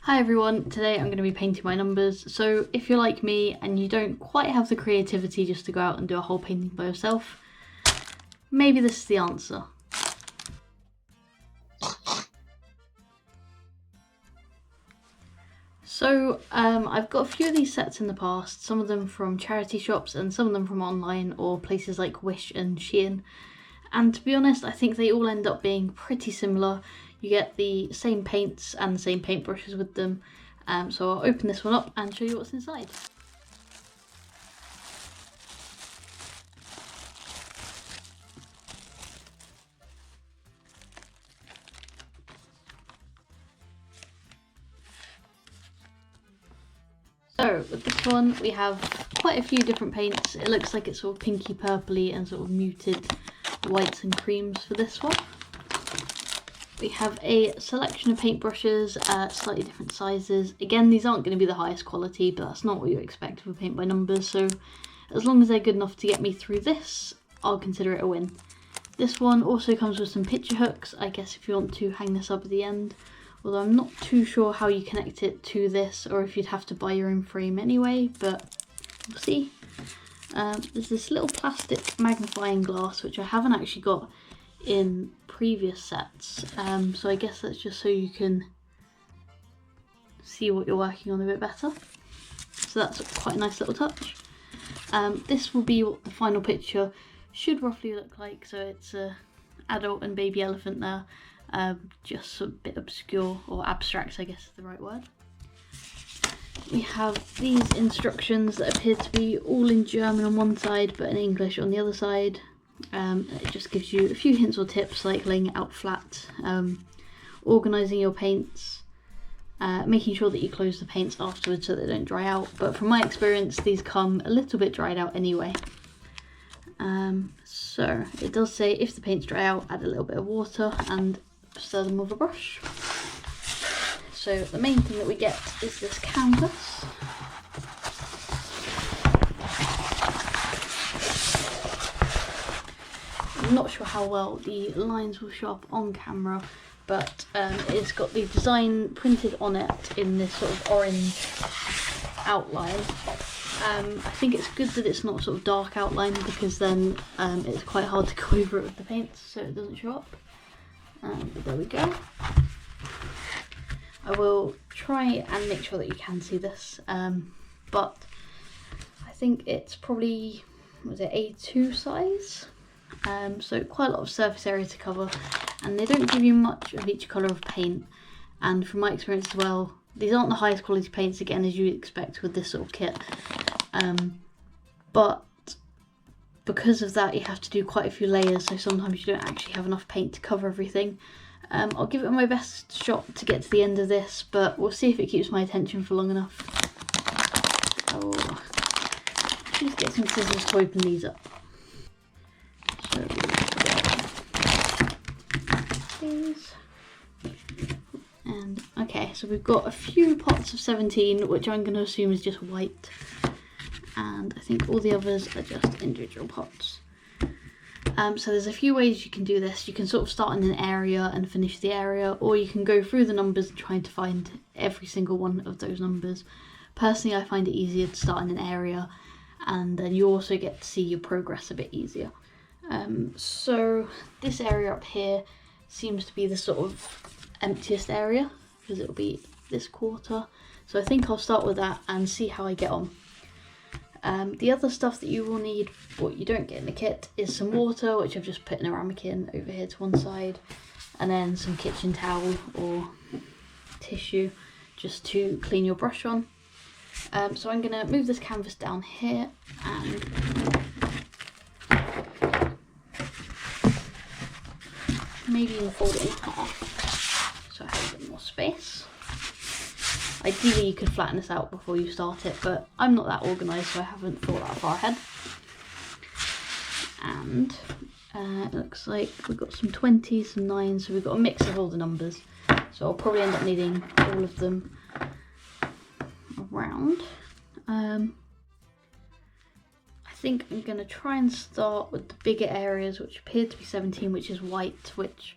Hi everyone, today I'm going to be painting my numbers, so if you're like me and you don't quite have the creativity just to go out and do a whole painting by yourself, maybe this is the answer. So I've got a few of these sets in the past, some of them from charity shops and some of them from online or places like Wish and Shein, and to be honest I think they all end up being pretty similar. You get the same paints and the same paintbrushes with them. So I'll open this one up and show you what's inside. So with this one we have quite a few different paints. It looks like it's sort of pinky purpley and sort of muted whites and creams for this one. We have a selection of paintbrushes, slightly different sizes. Again, these aren't going to be the highest quality, but that's not what you expect with paint by numbers, so as long as they're good enough to get me through this, I'll consider it a win. This one also comes with some picture hooks, I guess if you want to hang this up at the end, although I'm not too sure how you connect it to this, or if you'd have to buy your own frame anyway, but we'll see. There's this little plastic magnifying glass, which I haven't actually got in previous sets, so I guess that's just so you can see what you're working on a bit better. So that's quite a nice little touch. This will be what the final picture should roughly look like. So it's a adult and baby elephant there, just a bit obscure or abstract, I guess is the right word. We have these instructions that appear to be all in German on one side but in English on the other side. It just gives you a few hints or tips like laying it out flat, organising your paints, making sure that you close the paints afterwards so they don't dry out, but from my experience these come a little bit dried out anyway. So it does say if the paints dry out, add a little bit of water and stir them with a brush. So the main thing that we get is this canvas. I'm not sure how well the lines will show up on camera, but it's got the design printed on it in this sort of orange outline. I think it's good that it's not sort of dark outline, because then it's quite hard to go over it with the paints so it doesn't show up. But there we go. I will try and make sure that you can see this, but I think it's probably, was it A2 size? So quite a lot of surface area to cover, and they don't give you much of each colour of paint, and from my experience as well, these aren't the highest quality paints, again, as you expect with this sort of kit, but because of that you have to do quite a few layers, so sometimes you don't actually have enough paint to cover everything. I'll give it my best shot to get to the end of this, but we'll see if it keeps my attention for long enough. Oh, just get some scissors to open these up. So these, and okay, so we've got a few pots of 17, which I'm going to assume is just white, and I think all the others are just individual pots. So there's a few ways you can do this. You can sort of start in an area and finish the area, or you can go through the numbers and try to find every single one of those numbers. Personally, I find it easier to start in an area, and then you also get to see your progress a bit easier. So this area up here seems to be the sort of emptiest area, because it'll be this quarter. So I think I'll start with that and see how I get on. The other stuff that you will need, what you don't get in the kit, is some water, which I've just put in a ramekin over here to one side, and then some kitchen towel or tissue just to clean your brush on. So I'm going to move this canvas down here and maybe even fold it in half so I have a bit more space. Ideally you could flatten this out before you start it, but I'm not that organised, so I haven't thought that far ahead. And it looks like we've got some 20s, some 9s, so we've got a mix of all the numbers. So I'll probably end up needing all of them around. I think I'm going to try and start with the bigger areas, which appear to be 17, which is white, which,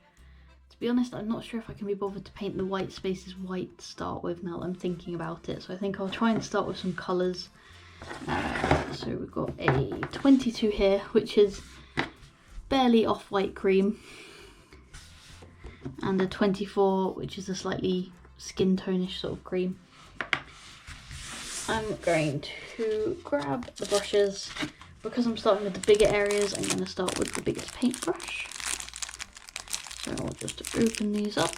to be honest, I'm not sure if I can be bothered to paint the white spaces white to start with now that I'm thinking about it. So I think I'll try and start with some colours. So we've got a 22 here, which is barely off-white cream. And a 24, which is a slightly skin tonish sort of cream. I'm going to grab the brushes. Because I'm starting with the bigger areas, I'm going to start with the biggest paintbrush. So I'll just open these up.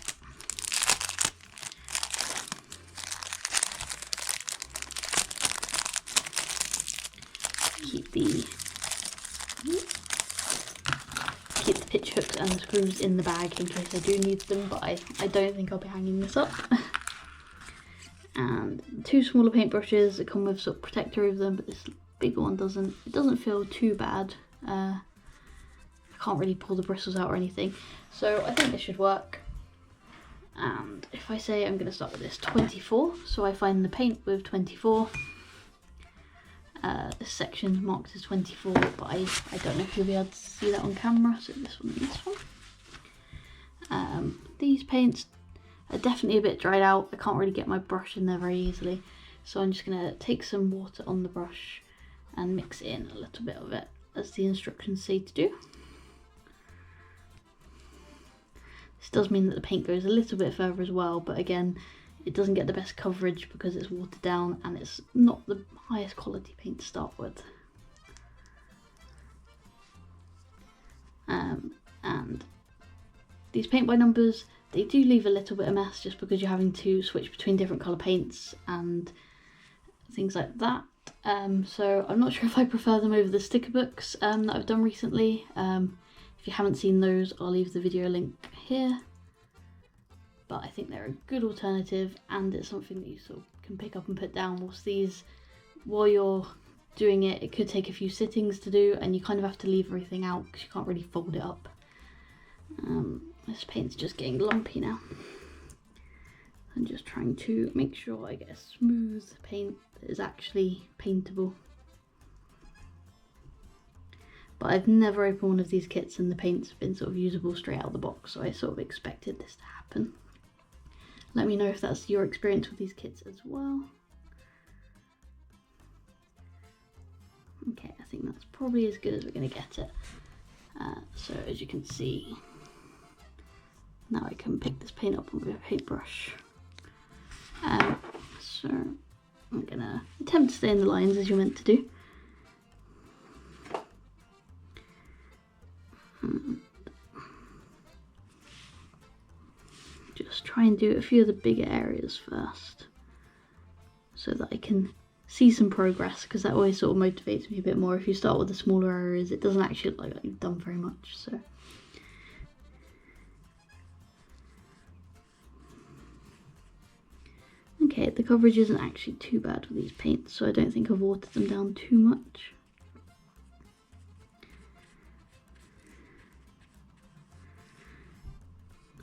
Keep the pitch hooks and the screws in the bag in case I do need them, but I don't think I'll be hanging this up. And 2 smaller paintbrushes that come with sort of protector over them, but this bigger one doesn't. It doesn't feel too bad. I can't really pull the bristles out or anything, so I think this should work. And if I say I'm going to start with this 24, so I find the paint with 24. This section's marked as 24, but I don't know if you'll be able to see that on camera, so this one and this one. These paints are definitely a bit dried out. I can't really get my brush in there very easily, so I'm just going to take some water on the brush and mix in a little bit of it, as the instructions say to do. This does mean that the paint goes a little bit further as well, but again, it doesn't get the best coverage because it's watered down and it's not the highest quality paint to start with. And these paint by numbers, they do leave a little bit of mess just because you're having to switch between different colour paints and things like that. So I'm not sure if I prefer them over the sticker books that I've done recently. If you haven't seen those, I'll leave the video link here. But I think they're a good alternative, and it's something that you sort of can pick up and put down. Whilst these, while you're doing it, it could take a few sittings to do, and you kind of have to leave everything out because you can't really fold it up. This paint's just getting lumpy now. I'm just trying to make sure I get a smooth paint that is actually paintable. But I've never opened one of these kits and the paint's been sort of usable straight out of the box, so I sort of expected this to happen. Let me know if that's your experience with these kits as well. Okay, I think that's probably as good as we're going to get it. So as you can see, now I can pick this paint up with a paintbrush. So I'm going to attempt to stay in the lines as you're meant to do. Just try and do a few of the bigger areas first so that I can see some progress, because that always sort of motivates me a bit more. If you start with the smaller areas, it doesn't actually look like you've done very much. So okay, the coverage isn't actually too bad with these paints, so I don't think I've watered them down too much.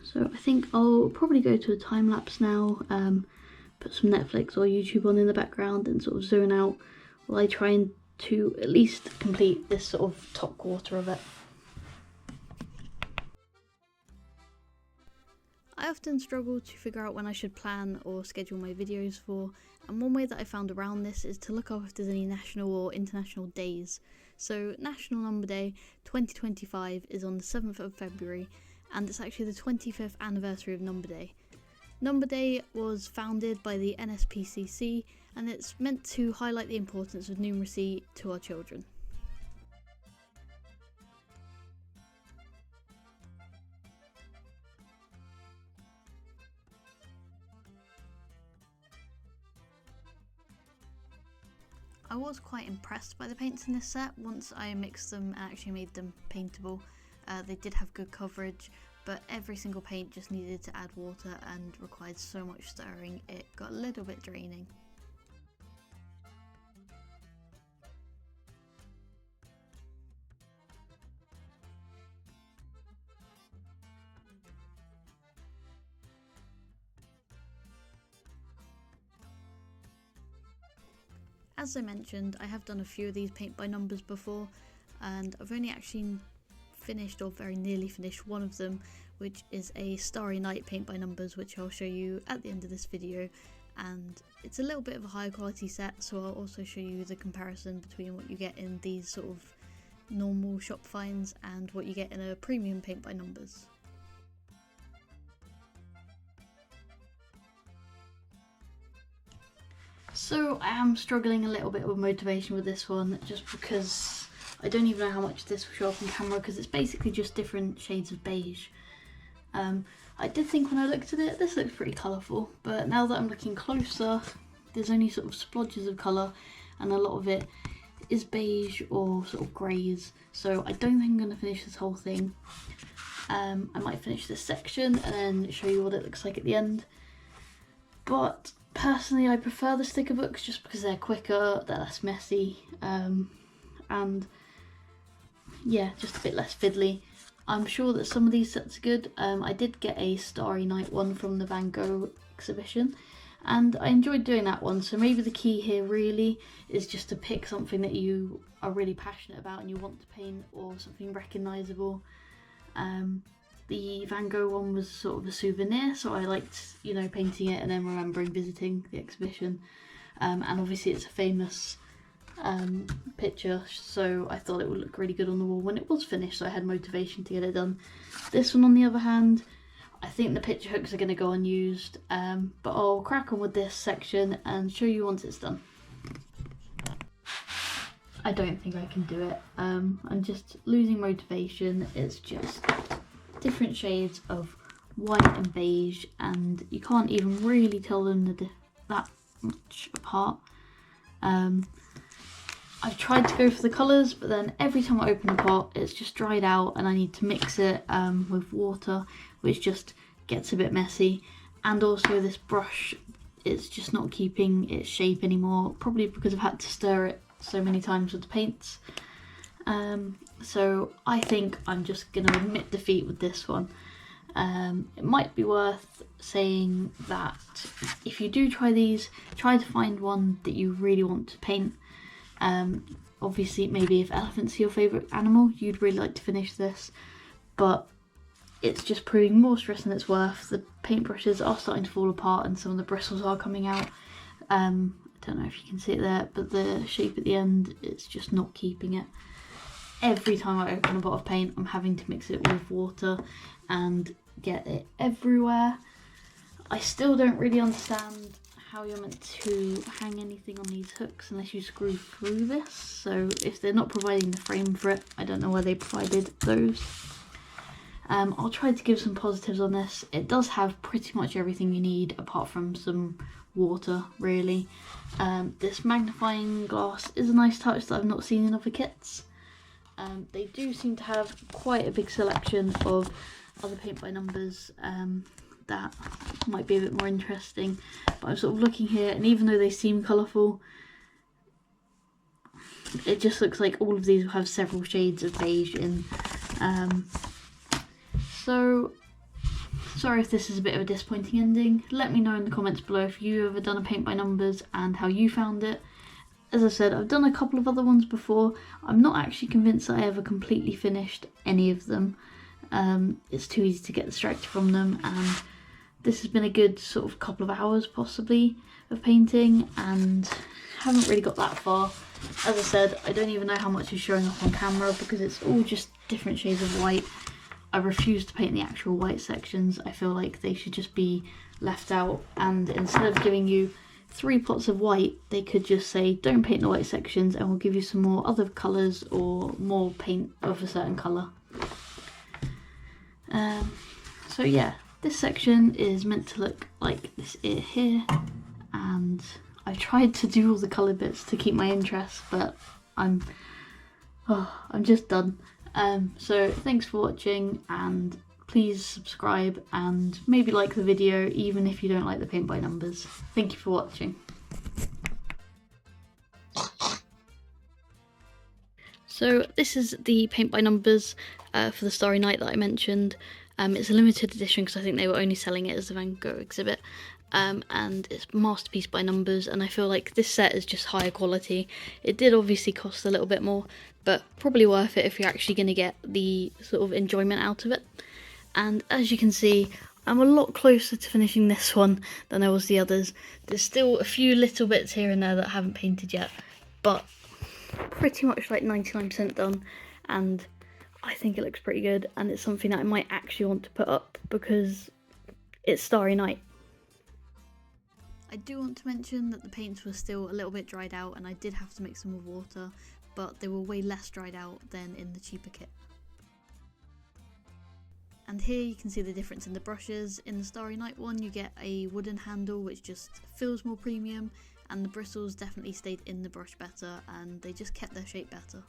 So I think I'll probably go to a time lapse now, put some Netflix or YouTube on in the background and sort of zone out while I try to at least complete this sort of top quarter of it. I often struggle to figure out when I should plan or schedule my videos for, and one way that I found around this is to look up if there's any national or international days. So National Number Day 2025 is on the 7th of February, and it's actually the 25th anniversary of Number Day. Number Day was founded by the NSPCC, and it's meant to highlight the importance of numeracy to our children. I was quite impressed by the paints in this set once I mixed them and actually made them paintable. They did have good coverage, but every single paint just needed to add water and required so much stirring it got a little bit draining. As I mentioned, I have done a few of these paint by numbers before, and I've only actually finished or very nearly finished one of them, which is a Starry Night paint by numbers, which I'll show you at the end of this video. And it's a little bit of a higher quality set, so I'll also show you the comparison between what you get in these sort of normal shop finds and what you get in a premium paint by numbers. So I am struggling a little bit with motivation with this one, just because I don't even know how much this will show up on camera, because it's basically just different shades of beige. I did think when I looked at it, this looks pretty colourful, but now that I'm looking closer, there's only sort of splodges of colour, and a lot of it is beige or sort of greys, so I don't think I'm going to finish this whole thing. I might finish this section and then show you what it looks like at the end. But personally, I prefer the sticker books just because they're quicker, they're less messy, and yeah, just a bit less fiddly. I'm sure that some of these sets are good. I did get a Starry Night one from the Van Gogh exhibition, and I enjoyed doing that one. So maybe the key here really is just to pick something that you are really passionate about and you want to paint, or something recognisable. The Van Gogh one was sort of a souvenir, so I liked, you know, painting it and then remembering visiting the exhibition. And obviously it's a famous picture, so I thought it would look really good on the wall when it was finished, so I had motivation to get it done. This one, on the other hand, I think the picture hooks are going to go unused, but I'll crack on with this section and show you once it's done. I don't think I can do it. I'm just losing motivation. It's just different shades of white and beige, and you can't even really tell them that much apart. I've tried to go for the colours, but then every time I open the pot it's just dried out and I need to mix it with water, which just gets a bit messy. And also this brush, it's just not keeping its shape anymore, probably because I've had to stir it so many times with the paints. So I think I'm just going to admit defeat with this one. It might be worth saying that if you do try these, try to find one that you really want to paint. Obviously, maybe if elephants are your favourite animal, you'd really like to finish this, but it's just proving more stress than it's worth. The paintbrushes are starting to fall apart and some of the bristles are coming out. I don't know if you can see it there, but the shape at the end, it's just not keeping it. Every time I open a pot of paint, I'm having to mix it with water and get it everywhere. I still don't really understand how you're meant to hang anything on these hooks unless you screw through this. So if they're not providing the frame for it, I don't know why they provided those. I'll try to give some positives on this. It does have pretty much everything you need apart from some water, really. This magnifying glass is a nice touch that I've not seen in other kits. They do seem to have quite a big selection of other paint by numbers that might be a bit more interesting, but I'm sort of looking here, and even though they seem colourful, it just looks like all of these will have several shades of beige in. So sorry if this is a bit of a disappointing ending. Let me know in the comments below if you've ever done a paint by numbers and how you found it. As I said, I've done a couple of other ones before. I'm not actually convinced that I ever completely finished any of them. It's too easy to get distracted from them, and this has been a good sort of couple of hours possibly of painting, and haven't really got that far. As I said, I don't even know how much is showing up on camera because it's all just different shades of white. I refuse to paint the actual white sections. I feel like they should just be left out, and instead of giving you 3 pots of white, they could just say don't paint the white sections and we'll give you some more other colours or more paint of a certain colour. So yeah, this section is meant to look like this ear here, and I've tried to do all the colour bits to keep my interest, but I'm just done. So thanks for watching, and please subscribe and maybe like the video even if you don't like the paint by numbers. Thank you for watching. So this is the paint by numbers for the Starry Night that I mentioned. It's a limited edition because I think they were only selling it as the Van Gogh exhibit. And it's masterpiece by numbers, and I feel like this set is just higher quality. It did obviously cost a little bit more, but probably worth it if you're actually going to get the sort of enjoyment out of it. And as you can see, I'm a lot closer to finishing this one than I was the others. There's still a few little bits here and there that I haven't painted yet, but pretty much like 99% done, and I think it looks pretty good, and it's something that I might actually want to put up because it's Starry Night. I do want to mention that the paints were still a little bit dried out, and I did have to mix them with water, but they were way less dried out than in the cheaper kit. And here you can see the difference in the brushes. In the Starry Night one you get a wooden handle which just feels more premium, and the bristles definitely stayed in the brush better and they just kept their shape better.